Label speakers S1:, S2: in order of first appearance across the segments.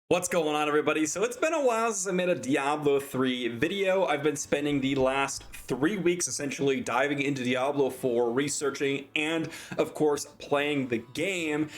S1: What's going on, everybody? So it's been a while since I made a Diablo 3 video. I've been spending the last 3 weeks essentially diving into Diablo 4, researching, and of course playing the game.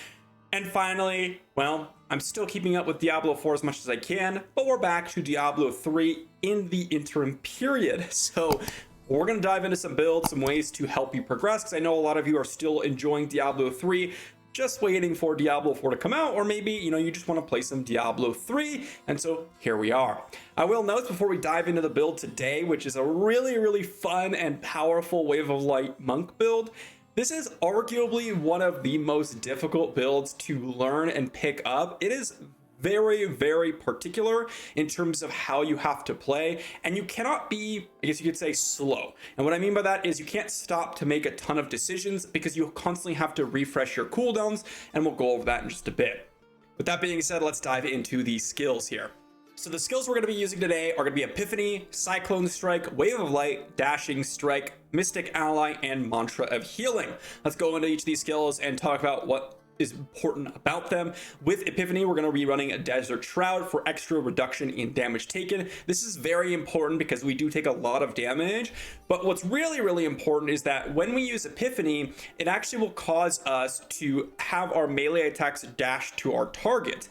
S1: And finally, well, I'm still keeping up with Diablo 4 as much as I can, but we're back to Diablo 3 in the interim period. So we're going to dive into some builds, some ways to help you progress, because I know a lot of you are still enjoying Diablo 3, just waiting for Diablo 4 to come out, or maybe you just want to play some Diablo 3, and so here we are. I will note before we dive into the build today, which is a really fun and powerful Wave of Light monk build. This is arguably one of the most difficult builds to learn and pick up. It is very particular in terms of how you have to play, and you cannot be, I guess you could say, slow. And what I mean by that is you can't stop to make a ton of decisions because you constantly have to refresh your cooldowns, and we'll go over that in just a bit. With that being said, let's dive into the skills here. So the skills we're going to be using today are going to be Epiphany, Cyclone Strike, Wave of Light, Dashing Strike, Mystic Ally, and Mantra of Healing. Let's go into each of these skills and talk about what is important about them. With Epiphany, we're going to be running a Desert Shroud for extra reduction in damage taken. This is very important because we do take a lot of damage, but what's really important is that when we use Epiphany, it actually will cause us to have our melee attacks dash to our target.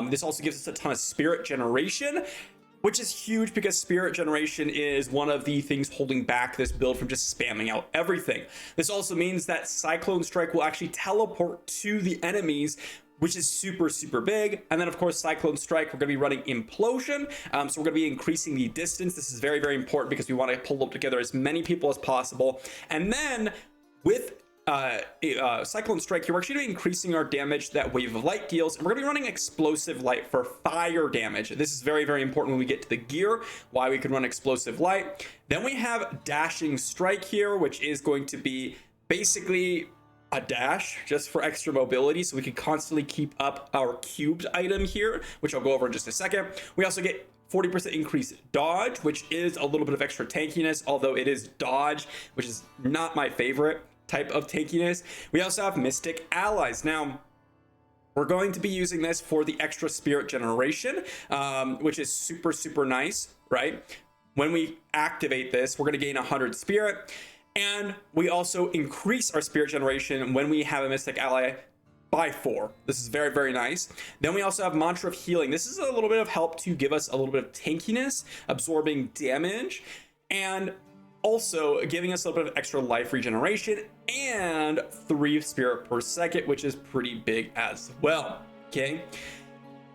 S1: This also gives us a ton of spirit generation, which is huge because spirit generation is one of the things holding back this build from just spamming out everything. This also means that Cyclone Strike will actually teleport to the enemies, which is super big. And then of course Cyclone Strike, we're going to be running Implosion, so we're going to be increasing the distance. This is very important because we want to pull up together as many people as possible. And then with Cyclone Strike here, we're actually increasing our damage that Wave of Light deals, and we're going to be running Explosive Light for fire damage. This is very important when we get to the gear, why we can run Explosive Light. Then we have Dashing Strike here, which is going to be basically a dash just for extra mobility, so we can constantly keep up our cubed item here, which I'll go over in just a second. We also get 40% increased dodge, which is a little bit of extra tankiness, although it is dodge, which is not my favorite type of tankiness. We also have Mystic Allies. Now, we're going to be using this for the extra spirit generation, which is super nice, right? When we activate this, we're going to gain 100 spirit, and we also increase our spirit generation when we have a Mystic Ally by 4. This is very nice. Then we also have Mantra of Healing. This is a little bit of help to give us a little bit of tankiness, absorbing damage, and also giving us a little bit of extra life regeneration and 3 spirit per second, which is pretty big as well. Okay,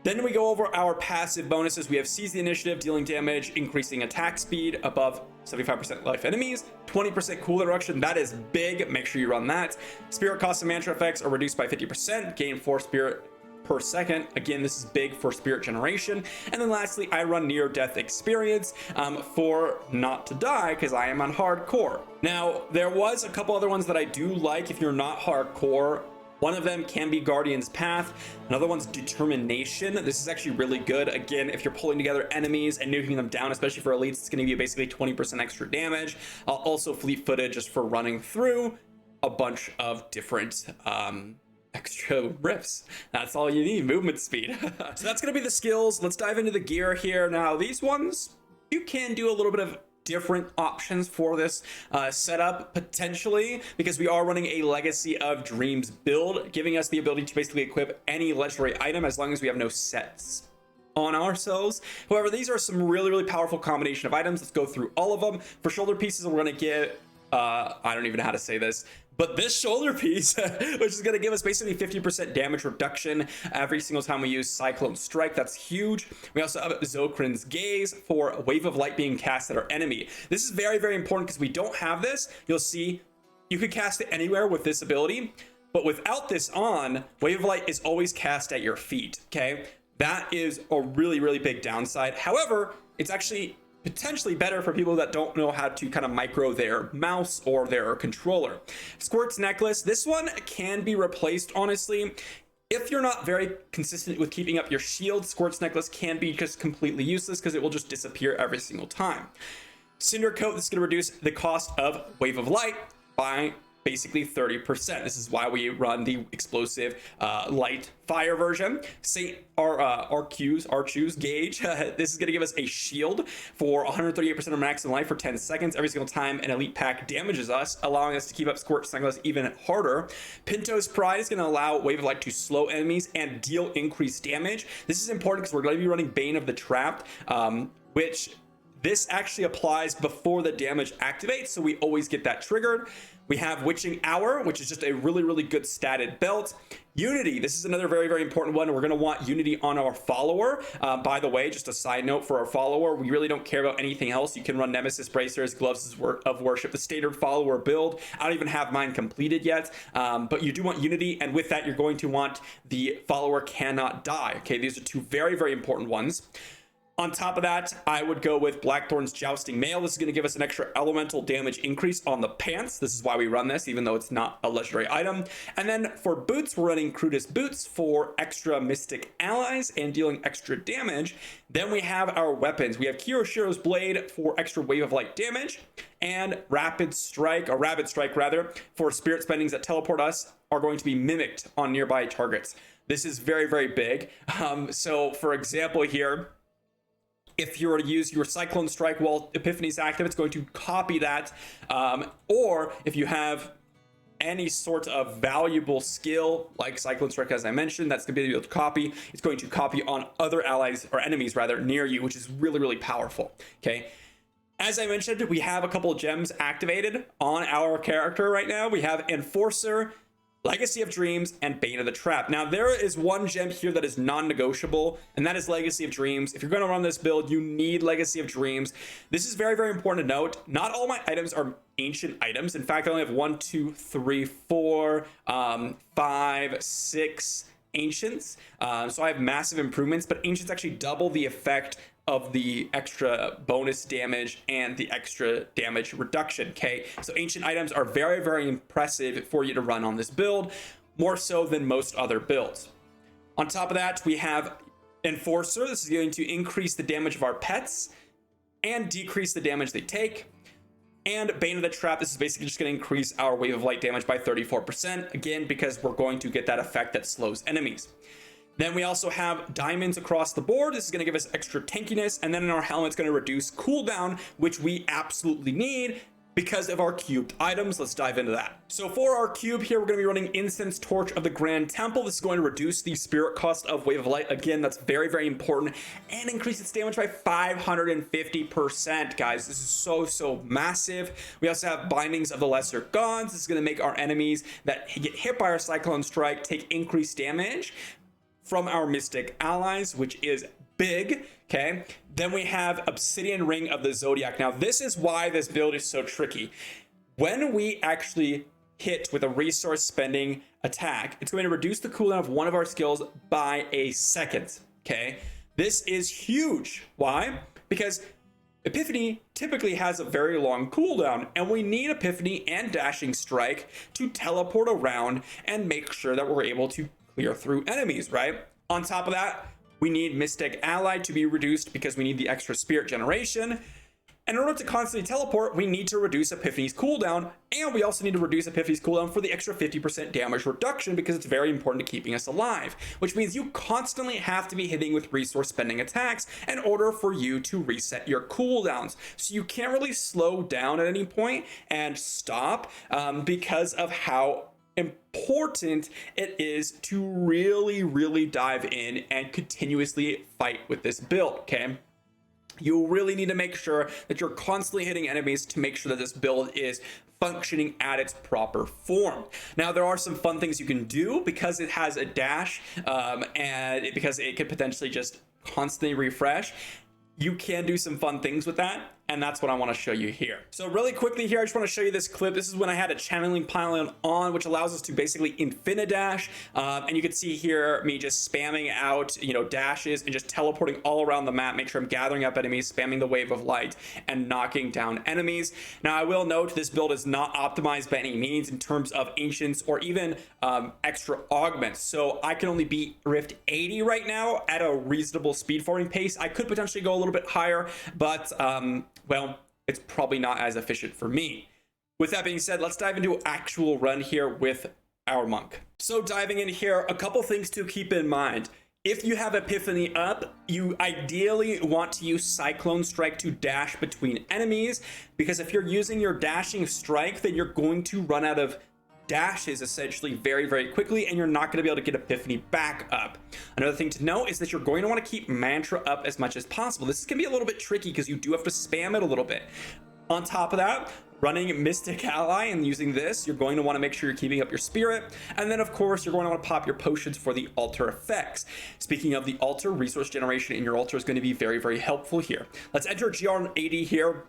S1: then we go over our passive bonuses. We have Seize the Initiative, dealing damage, increasing attack speed above 75% life enemies, 20% cooldown reduction. That is big, make sure you run that. Spirit cost and mantra effects are reduced by 50%, gain 4 spirit per second. Again, this is big for spirit generation. And then lastly, I run near death experience for not to die because I am on hardcore. Now, there was a couple other ones that I do like if you're not hardcore. One of them can be Guardian's Path. Another one's Determination. This is actually really good. Again, if you're pulling together enemies and nuking them down, especially for elites, it's going to be basically 20% extra damage. Also fleet footed just for running through a bunch of different extra riffs. That's all you need, movement speed. So that's going to be the skills. Let's dive into the gear here. Now, these ones, you can do a little bit of different options for this setup potentially, because we are running a Legacy of Dreams build, giving us the ability to basically equip any legendary item as long as we have no sets on ourselves. However, these are some really powerful combination of items. Let's go through all of them. For shoulder pieces, we're going to get I don't even know how to say this, but this shoulder piece, which is going to give us basically 50% damage reduction every single time we use Cyclone Strike. That's huge. We also have Zokrin's Gaze for a Wave of Light being cast at our enemy. This is very important because we don't have this. You'll see you could cast it anywhere with this ability, but without this on, Wave of Light is always cast at your feet, okay? That is a really big downside. However, it's actually potentially better for people that don't know how to kind of micro their mouse or their controller. Squirt's Necklace, this one can be replaced, honestly. If you're not very consistent with keeping up your shield, Squirt's Necklace can be just completely useless because it will just disappear every single time. Cinder Coat, this is going to reduce the cost of Wave of Light by basically 30%. This is why we run the explosive light fire version. Say our choose gauge. This is going to give us a shield for 138% of max in life for 10 seconds every single time an elite pack damages us, allowing us to keep up Scorch Sunglass even harder. Pinto's Pride is going to allow Wave of Light to slow enemies and deal increased damage. This is important because we're going to be running Bane of the Trapped, which this actually applies before the damage activates, so we always get that triggered. We have Witching Hour, which is just a really good statted belt. Unity, this is another very important one. We're going to want Unity on our follower. By the way, just a side note for our follower, we really don't care about anything else. You can run Nemesis Bracers, Gloves of Worship, the standard follower build. I don't even have mine completed yet, but you do want Unity, and with that, you're going to want the follower cannot die. Okay, these are two very important ones. On top of that, I would go with Blackthorn's Jousting Mail. This is going to give us an extra elemental damage increase on the pants. This is why we run this, even though it's not a legendary item. And then for boots, we're running Crudus Boots for extra mystic allies and dealing extra damage. Then we have our weapons. We have Kiroshiro's Blade for extra Wave of Light damage, and Rapid Strike for spirit spendings that teleport us are going to be mimicked on nearby targets. This is very big. So for example here, if you were to use your Cyclone Strike while Epiphany is active, it's going to copy that. Or if you have any sort of valuable skill like Cyclone Strike, as I mentioned, that's going to be able to copy. It's going to copy on other allies or enemies rather near you, which is really powerful. Okay. As I mentioned, we have a couple of gems activated on our character right now. We have Enforcer, Legacy of Dreams, and Bane of the Trap. Now, there is one gem here that is non-negotiable, and that is Legacy of Dreams. If you're going to run this build, you need Legacy of Dreams. This is very important to note. Not all my items are ancient items. In fact, I only have 1, 2, 3, 4, 5, 6 ancients. So I have massive improvements, but ancients actually double the effect of the extra bonus damage and the extra damage reduction. Okay, so ancient items are very impressive for you to run on this build, more so than most other builds. On top of that, we have Enforcer. This is going to increase the damage of our pets and decrease the damage they take. And Bane of the Trap, this is basically just going to increase our Wave of Light damage by 34%, again because we're going to get that effect that slows enemies. Then we also have diamonds across the board. This is going to give us extra tankiness, and then in our helmet, it's going to reduce cooldown, which we absolutely need because of our cubed items. Let's dive into that. So for our cube here, we're going to be running Incense Torch of the Grand Temple. This is going to reduce the spirit cost of Wave of Light. Again, that's very important, and increase its damage by 550%, guys. This is so massive. We also have Bindings of the Lesser Gods. This is going to make our enemies that get hit by our Cyclone Strike take increased damage from our mystic allies, which is big. Okay, then we have Obsidian Ring of the Zodiac. Now this is why this build is so tricky. When we actually hit with a resource spending attack, it's going to reduce the cooldown of one of our skills by a second. Okay, this is huge. Why? Because Epiphany typically has a very long cooldown, and we need Epiphany and Dashing Strike to teleport around and make sure that we're able to clear through enemies, right? On top of that, we need Mystic Ally to be reduced because we need the extra spirit generation. And in order to constantly teleport, we need to reduce Epiphany's cooldown, and we also need to reduce Epiphany's cooldown for the extra 50% damage reduction because it's very important to keeping us alive, which means you constantly have to be hitting with resource spending attacks in order for you to reset your cooldowns. So you can't really slow down at any point and stop because of how important it is to really dive in and continuously fight with this build. Okay, you really need to make sure that you're constantly hitting enemies to make sure that this build is functioning at its proper form. Now there are some fun things you can do because it has a dash because it could potentially just constantly refresh. You can do some fun things with that, and that's what I want to show you here. So really quickly here, I just want to show you this clip. This is when I had a channeling pylon on, which allows us to basically infinidash, and you can see here me just spamming out, dashes and just teleporting all around the map. Make sure I'm gathering up enemies, spamming the Wave of Light, and knocking down enemies. Now I will note this build is not optimized by any means in terms of ancients or even extra augments. So I can only beat Rift 80 right now at a reasonable speed forwarding pace. I could potentially go a little bit higher, but well, it's probably not as efficient for me. With that being said, let's dive into actual run here with our monk. So diving in here, a couple things to keep in mind. If you have Epiphany up, you ideally want to use Cyclone Strike to dash between enemies, because if you're using your dashing strike, then you're going to run out of dashes essentially very, very quickly, and you're not going to be able to get Epiphany back up. Another thing to note is that you're going to want to keep Mantra up as much as possible. This is going to be a little bit tricky because you do have to spam it a little bit. On top of that, running Mystic Ally and using this, you're going to want to make sure you're keeping up your spirit. And then, of course, you're going to want to pop your potions for the altar effects. Speaking of the altar, resource generation in your altar is going to be very, very helpful here. Let's enter GR80 here,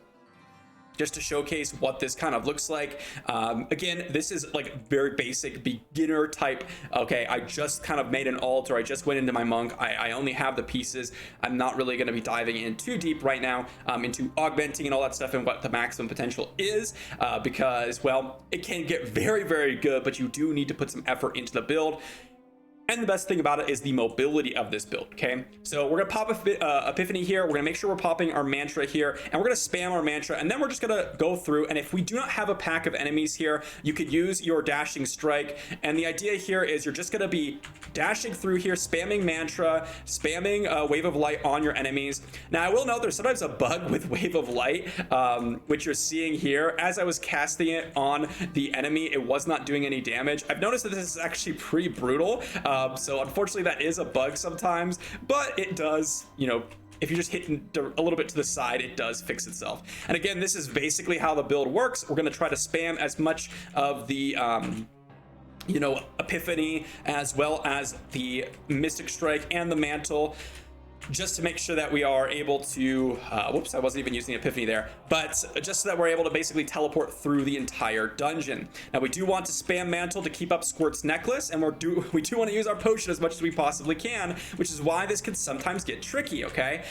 S1: just to showcase what this kind of looks like. Again, this is like very basic beginner type. Okay, I just kind of made an altar. I just went into my monk. I only have the pieces. I'm not really going to be diving in too deep right now into augmenting and all that stuff and what the maximum potential is, because, well, it can get very, very good, but you do need to put some effort into the build. And the best thing about it is the mobility of this build, okay? So we're gonna pop Epiphany here. We're gonna make sure we're popping our mantra here, and we're gonna spam our mantra, and then we're just gonna go through, and if we do not have a pack of enemies here, you could use your dashing strike. And the idea here is you're just gonna be dashing through here, spamming mantra, spamming Wave of Light on your enemies. Now, I will note there's sometimes a bug with Wave of Light, which you're seeing here. As I was casting it on the enemy, it was not doing any damage. I've noticed that this is actually pretty brutal. So unfortunately that is a bug sometimes, but it does, you know, if you just hit a little bit to the side, it does fix itself. And again, this is basically how the build works. We're going to try to spam as much of the you know, Epiphany as well as the Mystic Strike and the Mantle, just to make sure that we are able to, whoops, I wasn't even using Epiphany there, but just so that we're able to basically teleport through the entire dungeon. Now, we do want to spam Mantle to keep up Squirt's necklace, and we do want to use our potion as much as we possibly can, which is why this can sometimes get tricky, okay?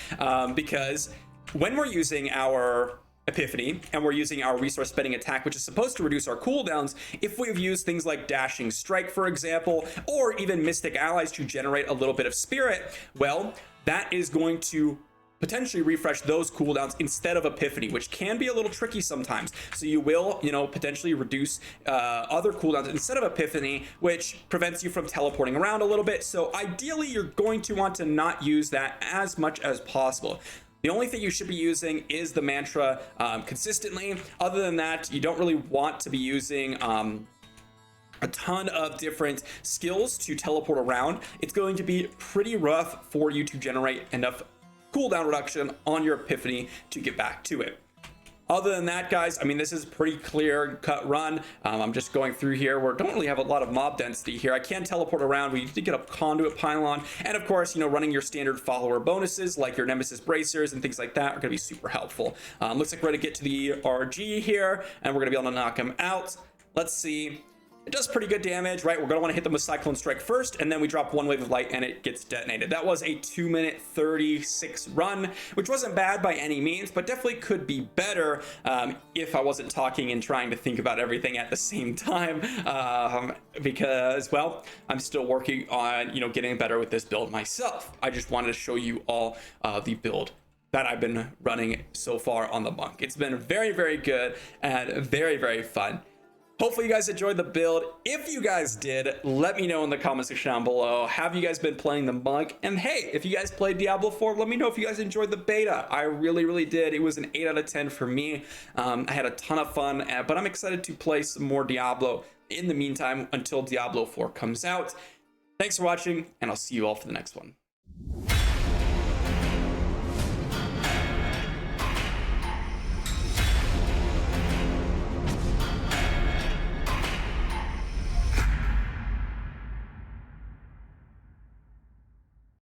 S1: Because when we're using our Epiphany and we're using our resource spending attack, which is supposed to reduce our cooldowns, if we've used things like Dashing Strike, for example, or even Mystic Allies to generate a little bit of spirit, well, that is going to potentially refresh those cooldowns instead of Epiphany, which can be a little tricky sometimes. So you will, you know, potentially reduce other cooldowns instead of Epiphany, which prevents you from teleporting around a little bit. So ideally, you're going to want to not use that as much as possible. The only thing you should be using is the mantra consistently. Other than that, you don't really want to be using a ton of different skills to teleport around. It's going to be pretty rough for you to generate enough cooldown reduction on your Epiphany to get back to it. Other than that, guys, I mean, this is pretty clear cut run. I'm just going through here. We don't really have a lot of mob density here. I can teleport around. We need to get a conduit pylon. And of course, you know, running your standard follower bonuses like your Nemesis bracers and things like that are going to be super helpful. Looks like we're going to get to the RG here, and we're going to be able to knock him out. Let's see. It does pretty good damage, right? We're going to want to hit them with Cyclone Strike first, and then we drop one Wave of Light and it gets detonated. That was a 2-minute 36 run, which wasn't bad by any means, but definitely could be better if I wasn't talking and trying to think about everything at the same time, because, well, I'm still working on, you know, getting better with this build myself. I just wanted to show you all the build that I've been running so far on the monk. It's been very, very good and very, very fun. Hopefully you guys enjoyed the build. If you guys did, let me know in the comment section down below. Have you guys been playing the monk? And hey, if you guys played Diablo 4, let me know if you guys enjoyed the beta. I really, really did. It was an 8 out of 10 for me. I had a ton of fun, but I'm excited to play some more Diablo in the meantime until Diablo 4 comes out. Thanks for watching, and I'll see you all for the next one.